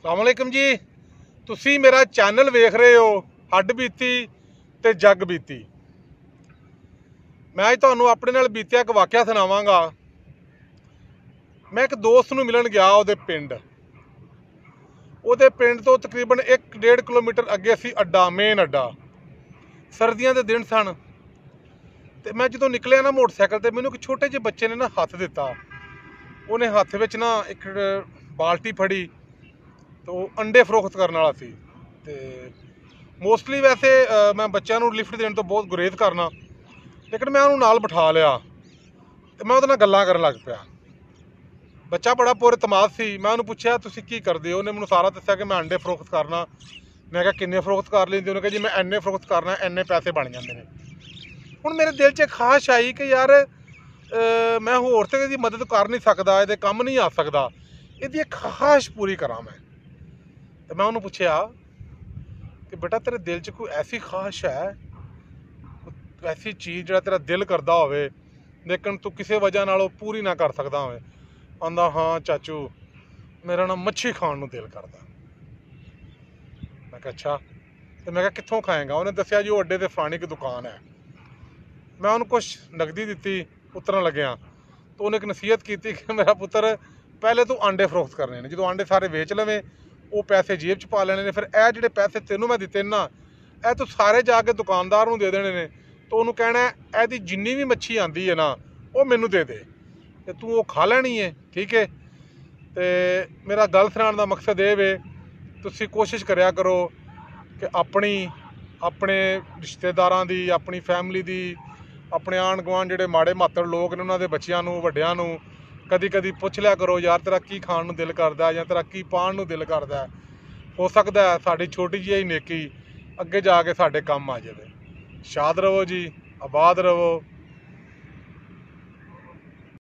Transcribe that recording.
ਸਲਾਮੁਅਲੈਕੁਮ ਜੀ। ਤੁਸੀਂ ਮੇਰਾ ਚੈਨਲ ਵੇਖ ਰਹੇ ਹੋ ਹੱਡ ਬੀਤੀ ਤੇ ਜੱਗ ਬੀਤੀ। ਮੈਂ ਅੱਜ ਤੁਹਾਨੂੰ ਆਪਣੇ ਨਾਲ ਬੀਤਿਆ ਇੱਕ ਵਾਕਿਆ ਸੁਣਾਵਾਂਗਾ। ਮੈਂ ਇੱਕ ਦੋਸਤ ਨੂੰ ਮਿਲਣ ਗਿਆ ਉਹਦੇ ਪਿੰਡ ਤੋਂ ਤਕਰੀਬਨ 1.5 ਕਿਲੋਮੀਟਰ ਅੱਗੇ ਸੀ ਅੱਡਾ, ਮੇਨ ਅੱਡਾ। ਸਰਦੀਆਂ ਦੇ ਦਿਨ ਸਨ ਤੇ ਮੈਂ ਜਦੋਂ ਨਿਕਲਿਆ ਨਾ ਮੋਟਰਸਾਈਕਲ ਤੇ, ਮੈਨੂੰ ਇੱਕ ਛੋਟੇ ਜਿਹੇ ਬੱਚੇ ਨੇ ਨਾ ਹੱਥ ਦਿੱਤਾ। ਉਹਨੇ ਹੱਥ ਵਿੱਚ ਨਾ ਇੱਕ ਬਾਲਟੀ ਫੜੀ ਤੇ ਉਹ ਅੰਡੇ ਫਰੋਖਤ ਕਰਨ ਵਾਲਾ ਸੀ। ਤੇ ਮੋਸਟਲੀ ਵੈਸੇ ਮੈਂ ਬੱਚਿਆਂ ਨੂੰ ਲਿਫਟ ਦੇਣ ਤੋਂ ਬਹੁਤ ਗੁਰੇਜ਼ ਕਰਨਾ, ਲੇਕਿਨ ਮੈਂ ਉਹਨੂੰ ਨਾਲ ਬਿਠਾ ਲਿਆ ਤੇ ਮੈਂ ਉਹਦੇ ਨਾਲ ਗੱਲਾਂ ਕਰਨ ਲੱਗ ਪਿਆ। ਬੱਚਾ ਬੜਾ ਪੁਰਤਮਾਦ ਸੀ। ਮੈਂ ਉਹਨੂੰ ਪੁੱਛਿਆ ਤੁਸੀਂ ਕੀ ਕਰਦੇ ਹੋ? ਉਹਨੇ ਮੈਨੂੰ ਸਾਰਾ ਦੱਸਿਆ ਕਿ ਮੈਂ ਅੰਡੇ ਫਰੋਖਤ ਕਰਨਾ। ਮੈਂ ਕਿਹਾ ਕਿੰਨੇ ਫਰੋਖਤ ਕਰ ਲੈਂਦੇ? ਉਹਨੇ ਕਿਹਾ ਜੀ ਮੈਂ ਇੰਨੇ ਫਰੋਖਤ ਕਰਨਾ, ਇੰਨੇ ਪੈਸੇ ਬਣ ਜਾਂਦੇ ਨੇ। ਹੁਣ ਮੇਰੇ ਦਿਲ 'ਚ ਖਾਸ਼ ਆਈ ਕਿ ਯਾਰ ਮੈਂ ਹੋਰ ਤੇ ਇਹਦੀ ਮਦਦ ਕਰ ਨਹੀਂ ਸਕਦਾ, ਇਹਦੇ ਕੰਮ ਨਹੀਂ ਆ ਸਕਦਾ, ਇਹਦੀ ਇੱਕ ਖਾਸ਼ ਪੂਰੀ ਕਰਾਂ ਮੈਂ। ਤੇ ਮੈਂ ਉਹਨੂੰ ਪੁੱਛਿਆ ਕਿ ਬੇਟਾ ਤੇਰੇ ਦਿਲ 'ਚ ਕੋਈ ਐਸੀ ਖਾਸ਼ ਹੈ, ਐਸੀ ਚੀਜ਼ ਜਿਹੜਾ ਤੇਰਾ ਦਿਲ ਕਰਦਾ ਹੋਵੇ ਲੇਕਿਨ ਤੂੰ ਕਿਸੇ ਵਜ੍ਹਾ ਨਾਲ ਉਹ ਪੂਰੀ ਨਾ ਕਰ ਸਕਦਾ ਹੋਵੇ? ਆਂਦਾ ਹਾਂ ਚਾਚੂ, ਮੇਰਾ ਨਾ ਮੱਛੀ ਖਾਣ ਨੂੰ ਦਿਲ ਕਰਦਾ। ਮੈਂ ਕਿਹਾ ਅੱਛਾ। ਤੇ ਮੈਂ ਕਿਹਾ ਕਿੱਥੋਂ ਖਾਏਗਾ? ਉਹਨੇ ਦੱਸਿਆ ਜੀ ਉਹ ਅੱਡੇ ਤੇ ਫਲਾਣੀ ਇੱਕ ਦੁਕਾਨ ਹੈ। ਮੈਂ ਉਹਨੂੰ ਕੁਛ ਨਗਦੀ ਦਿੱਤੀ ਉਤਰਨ ਲੱਗਿਆ। ਤਾਂ ਉਹਨੇ ਇੱਕ ਨਸੀਹਤ ਕੀਤੀ ਕਿ ਮੇਰਾ ਪੁੱਤਰ ਪਹਿਲੇ ਤੂੰ ਆਂਡੇ ਫਰੋਖਤ ਕਰਨੇ ਨੇ, ਜਦੋਂ ਆਂਡੇ ਸਾਰੇ ਵੇਚ ਲਵੇਂ ਉਹ ਪੈਸੇ ਜੇਬ 'ਚ ਪਾ ਲੈਣੇ ਨੇ, ਫਿਰ ਇਹ ਜਿਹੜੇ ਪੈਸੇ ਤੈਨੂੰ ਮੈਂ ਦਿੱਤੇ ਨਾ, ਇਹ ਤੂੰ ਸਾਰੇ ਜਾ ਕੇ ਦੁਕਾਨਦਾਰ ਨੂੰ ਦੇ ਦੇਣੇ ਨੇ। ਤਾਂ ਉਹਨੂੰ ਕਹਿਣਾ ਇਹਦੀ ਜਿੰਨੀ ਵੀ ਮੱਛੀ ਆਂਦੀ ਹੈ ਨਾ ਉਹ ਮੈਨੂੰ ਦੇ ਦੇ ਤੇ ਤੂੰ ਉਹ ਖਾ ਲੈਣੀ ਹੈ, ਠੀਕ ਹੈ? ਤੇ ਮੇਰਾ ਗੱਲ ਸੁਣਾਉਣ ਦਾ ਮਕਸਦ ਇਹ ਵੇ, ਤੁਸੀਂ ਕੋਸ਼ਿਸ਼ ਕਰਿਆ ਕਰੋ ਕਿ ਆਪਣੇ ਰਿਸ਼ਤੇਦਾਰਾਂ ਦੀ, ਆਪਣੀ ਫੈਮਿਲੀ ਦੀ, ਆਪਣੇ ਆਂਢ ਗੁਆਂਢ ਜਿਹੜੇ ਮਾੜੇ ਮਾਤੜ ਲੋਕ ਨੇ ਉਹਨਾਂ ਦੇ ਬੱਚਿਆਂ ਨੂੰ, ਵੱਡਿਆਂ ਨੂੰ ਕਦੀ ਕਦੀ ਪੁੱਛ ਲਿਆ ਕਰੋ ਯਾਰ ਤੇਰਾ ਕੀ ਖਾਣ ਨੂੰ ਦਿਲ ਕਰਦਾ ਜਾਂ ਤੇਰਾ ਕੀ ਪਾਉਣ ਨੂੰ ਦਿਲ ਕਰਦਾ। ਹੋ ਸਕਦਾ ਸਾਡੀ ਛੋਟੀ ਜਿਹੀ ਨੇਕੀ ਅੱਗੇ ਜਾ ਕੇ ਸਾਡੇ ਕੰਮ ਆ ਜਾਵੇ। ਸ਼ਾਦ ਰਵੋ ਜੀ, ਆਬਾਦ ਰਵੋ।